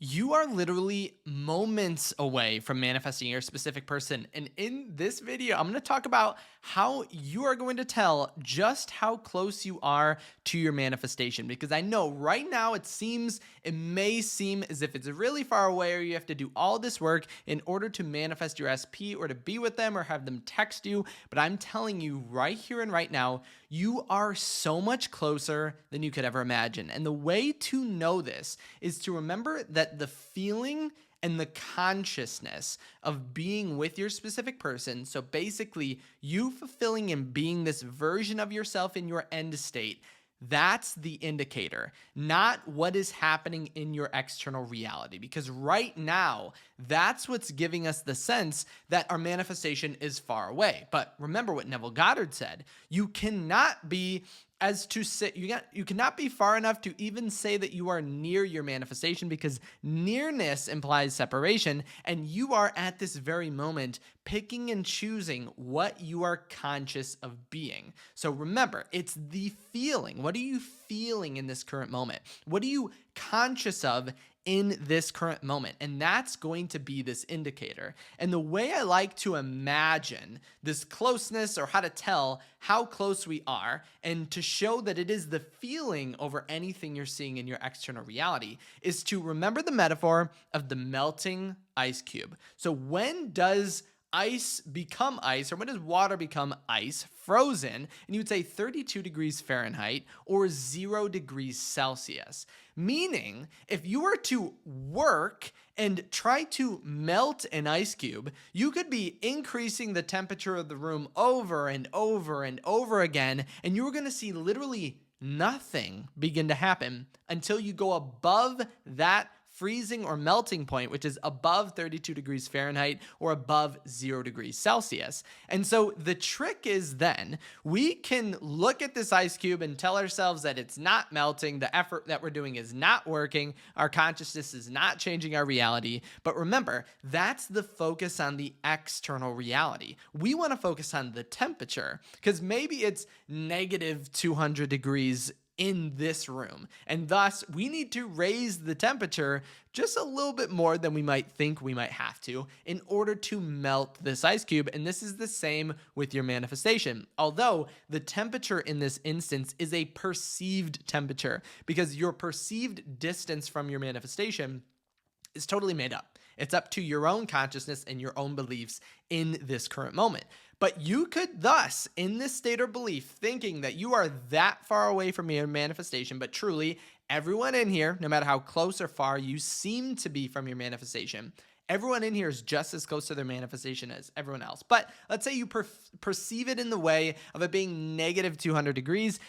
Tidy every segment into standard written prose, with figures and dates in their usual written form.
You are literally moments away from manifesting your specific person. And in this video, I'm going to talk about how you are going to tell just how close you are to your manifestation. Because I know right now it may seem as if it's really far away, or you have to do all this work in order to manifest your SP or to be with them or have them text you. But I'm telling you right here and right now, you are so much closer than you could ever imagine. And the way to know this is to remember that the feeling and the consciousness of being with your specific person, so basically you fulfilling and being this version of yourself in your end state, that's the indicator, not what is happening in your external reality. Because right now, that's what's giving us the sense that our manifestation is far away. But remember what Neville Goddard said: you cannot be as to say you cannot be far enough to even say that you are near your manifestation, because nearness implies separation, and you are at this very moment picking and choosing what you are conscious of being. So remember, it's the feeling. What are you feeling in this current moment? What are you conscious of in this current moment? And that's going to be this indicator. And the way I like to imagine this closeness, or how to tell how close we are, and to show that it is the feeling over anything you're seeing in your external reality, is to remember the metaphor of the melting ice cube. So when does ice become ice, or when does water become ice, frozen? And you would say 32 degrees Fahrenheit or 0 degrees Celsius. Meaning, if you were to work and try to melt an ice cube, you could be increasing the temperature of the room over and over and over again, and you were going to see literally nothing begin to happen until you go above that freezing or melting point, which is above 32 degrees Fahrenheit or above 0 degrees Celsius. And so the trick is, then we can look at this ice cube and tell ourselves that it's not melting, the effort that we're doing is not working, our consciousness is not changing our reality. But remember, that's the focus on the external reality. We want to focus on the temperature, because maybe it's negative 200 degrees in this room, and thus we need to raise the temperature just a little bit more than we might think we might have to in order to melt this ice cube. And this is the same with your manifestation, although the temperature in this instance is a perceived temperature, because your perceived distance from your manifestation is totally made up. It's up to your own consciousness and your own beliefs in this current moment. But you could thus, in this state or belief, thinking that you are that far away from your manifestation, but truly everyone in here, no matter how close or far you seem to be from your manifestation, everyone in here is just as close to their manifestation as everyone else. But let's say you perceive it in the way of it being negative 200 degrees.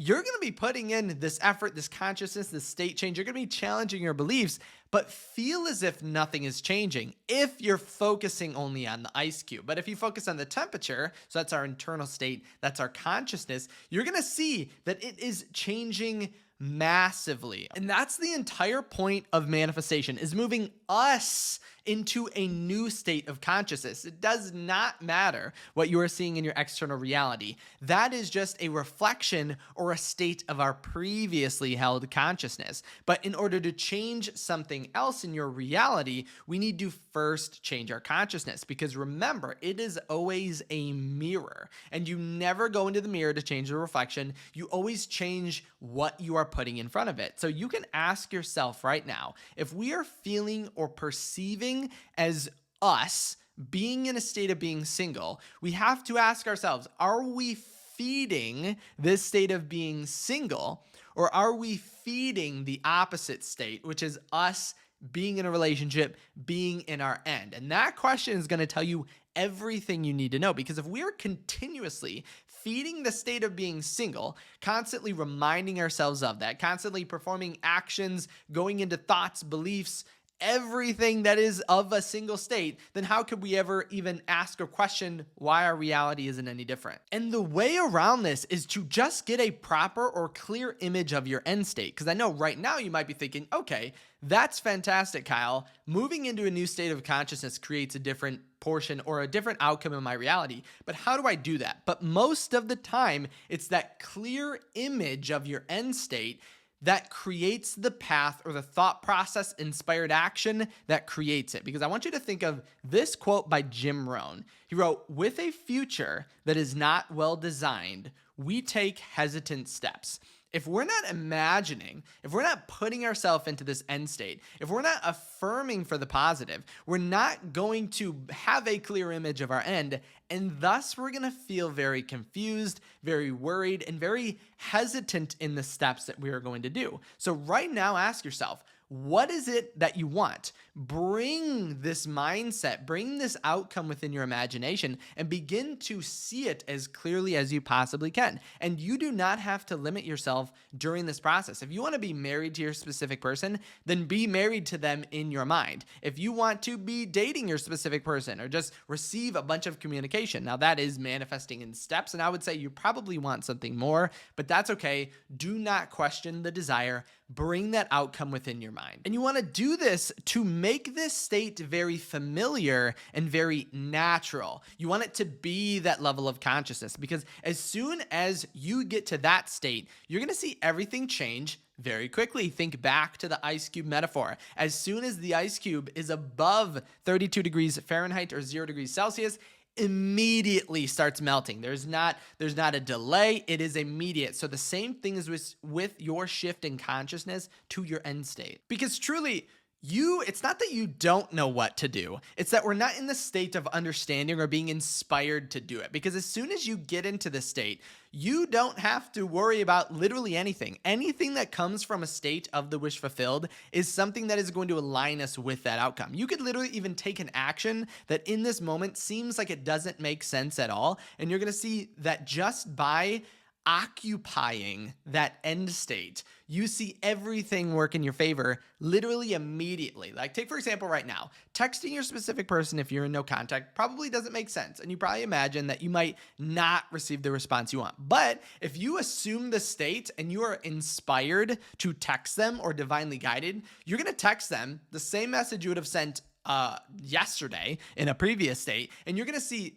You're going to be putting in this effort, this consciousness, this state change. You're going to be challenging your beliefs, but feel as if nothing is changing if you're focusing only on the ice cube. But if you focus on the temperature, so that's our internal state, that's our consciousness, you're going to see that it is changing massively. And that's the entire point of manifestation, is moving us into a new state of consciousness. It does not matter what you are seeing in your external reality. That is just a reflection or a state of our previously held consciousness. But in order to change something else in your reality, we need to first change our consciousness, because remember, it is always a mirror, and you never go into the mirror to change the reflection. You always change what you are putting in front of it. So you can ask yourself right now, if we are feeling or perceiving as us being in a state of being single, we have to ask ourselves, are we feeding this state of being single, or are we feeding the opposite state, which is us being in a relationship, being in our end? And that question is going to tell you everything you need to know, because if we are continuously feeding the state of being single, constantly reminding ourselves of that, constantly performing actions, going into thoughts, beliefs, everything that is of a single state, then how could we ever even ask or question why our reality isn't any different? And the way around this is to just get a proper or clear image of your end state. Because I know right now you might be thinking, okay, that's fantastic, Kyle. Moving into a new state of consciousness creates a different portion or a different outcome in my reality. But how do I do that? But most of the time, it's that clear image of your end state that creates the path or the thought process inspired action that creates it. Because I want you to think of this quote by Jim Rohn. He wrote, "With a future that is not well designed, we take hesitant steps." If we're not imagining, if we're not putting ourselves into this end state, if we're not affirming for the positive, we're not going to have a clear image of our end. And thus, we're going to feel very confused, very worried, and very hesitant in the steps that we are going to do. So, right now, ask yourself, what is it that you want? Bring this mindset, bring this outcome within your imagination, and begin to see it as clearly as you possibly can. And you do not have to limit yourself during this process. If you want to be married to your specific person, then be married to them in your mind. If you want to be dating your specific person or just receive a bunch of communication, now that is manifesting in steps. And I would say you probably want something more, but that's okay. Do not question the desire. Bring that outcome within your mind. And you want to do this to make this state very familiar and very natural. You want it to be that level of consciousness, because as soon as you get to that state, you're going to see everything change very quickly. Think back to the ice cube metaphor. As soon as the ice cube is above 32 degrees Fahrenheit or 0 degrees Celsius, immediately starts melting. There's not a delay. It is immediate. So the same thing is with your shift in consciousness to your end state. Because truly, it's not that you don't know what to do. It's that we're not in the state of understanding or being inspired to do it. Because as soon as you get into the state, you don't have to worry about literally anything. Anything that comes from a state of the wish fulfilled is something that is going to align us with that outcome. You could literally even take an action that in this moment seems like it doesn't make sense at all. And you're going to see that just by occupying that end state, you see everything work in your favor literally immediately. Like, take for example right now, texting your specific person if you're in no contact probably doesn't make sense. And you probably imagine that you might not receive the response you want. But if you assume the state and you are inspired to text them or divinely guided, you're going to text them the same message you would have sent yesterday in a previous state, and you're going to see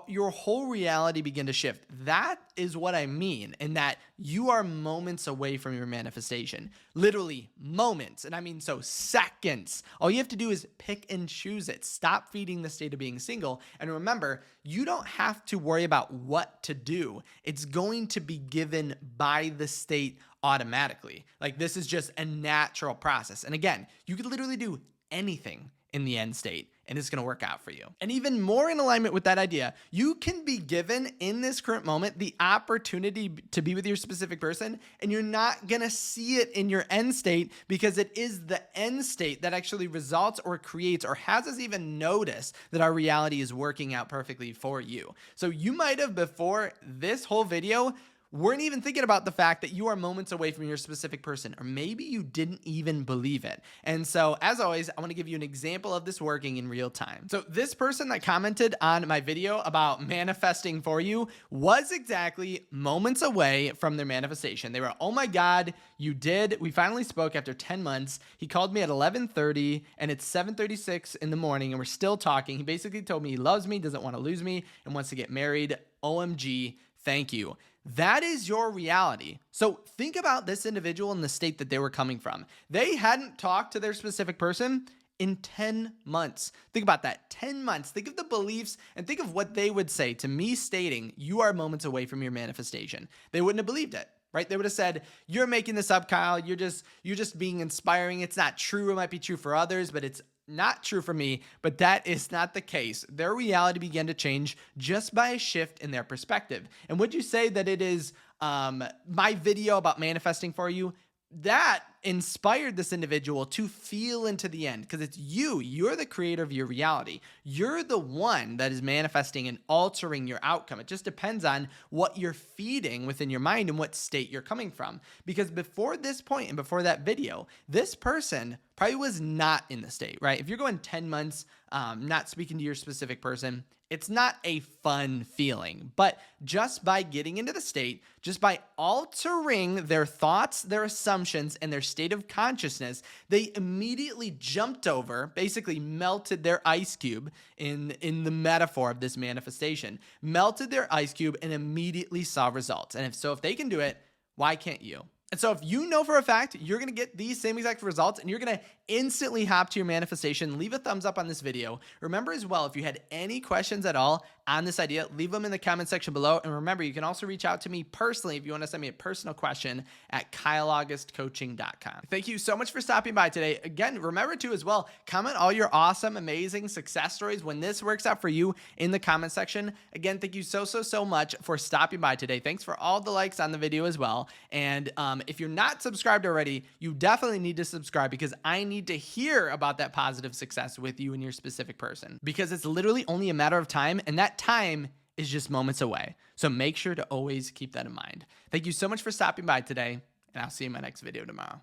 your whole reality begin to shift. That is what I mean, in that you are moments away from your manifestation. Literally moments, and I mean so seconds. All you have to do is pick and choose it. Stop feeding the state of being single, and remember, you don't have to worry about what to do. It's going to be given by the state automatically. Like, this is just a natural process. And again, you could literally do anything in the end state and it's going to work out for you. And even more in alignment with that idea, you can be given in this current moment the opportunity to be with your specific person, and you're not going to see it in your end state, because it is the end state that actually results or creates or has us even notice that our reality is working out perfectly for you. So you might have, before this whole video, weren't even thinking about the fact that you are moments away from your specific person, or maybe you didn't even believe it. And so, as always, I want to give you an example of this working in real time. So this person that commented on my video about manifesting for you was exactly moments away from their manifestation. They were, "Oh my God, you did. We finally spoke after 10 months. He called me at 11:30 and it's 7:36 in the morning and we're still talking. He basically told me he loves me, doesn't want to lose me, and wants to get married. OMG, thank you." That is your reality. So think about this individual in the state that they were coming from. They hadn't talked to their specific person in 10 months. Think about that, 10 months. Think of the beliefs and think of what they would say to me stating you are moments away from your manifestation. They wouldn't have believed it, right? They would have said, "You're making this up, Kyle. You're just being inspiring. It's not true. It might be true for others, but it's not true for me." But that is not the case. Their reality began to change just by a shift in their perspective. And would you say that it is my video about manifesting for you that inspired this individual to feel into the end? Because it's you're the creator of your reality. You're the one that is manifesting and altering your outcome. It just depends on what you're feeding within your mind and what state you're coming from. Because before this point and before that video, this person probably was not in the state, right? If you're going 10 months not speaking to your specific person, it's not a fun feeling. But just by getting into the state, just by altering their thoughts, their assumptions, and their state of consciousness, they immediately jumped over, basically melted their ice cube in the metaphor of this manifestation, melted their ice cube and immediately saw results. And if they can do it, why can't you? And so if you know for a fact you're going to get these same exact results and you're going to instantly hop to your manifestation, leave a thumbs up on this video. Remember as well, if you had any questions at all on this idea, leave them in the comment section below. And remember, you can also reach out to me personally if you want to send me a personal question at kyleaugustcoaching.com. Thank you so much for stopping by today. Again, remember to as well, comment all your awesome, amazing success stories when this works out for you in the comment section. Again, thank you so much for stopping by today. Thanks for all the likes on the video as well. And if you're not subscribed already, you definitely need to subscribe because I need to hear about that positive success with you and your specific person, because it's literally only a matter of time, and that time is just moments away. So make sure to always keep that in mind. Thank you so much for stopping by today, and I'll see you in my next video tomorrow.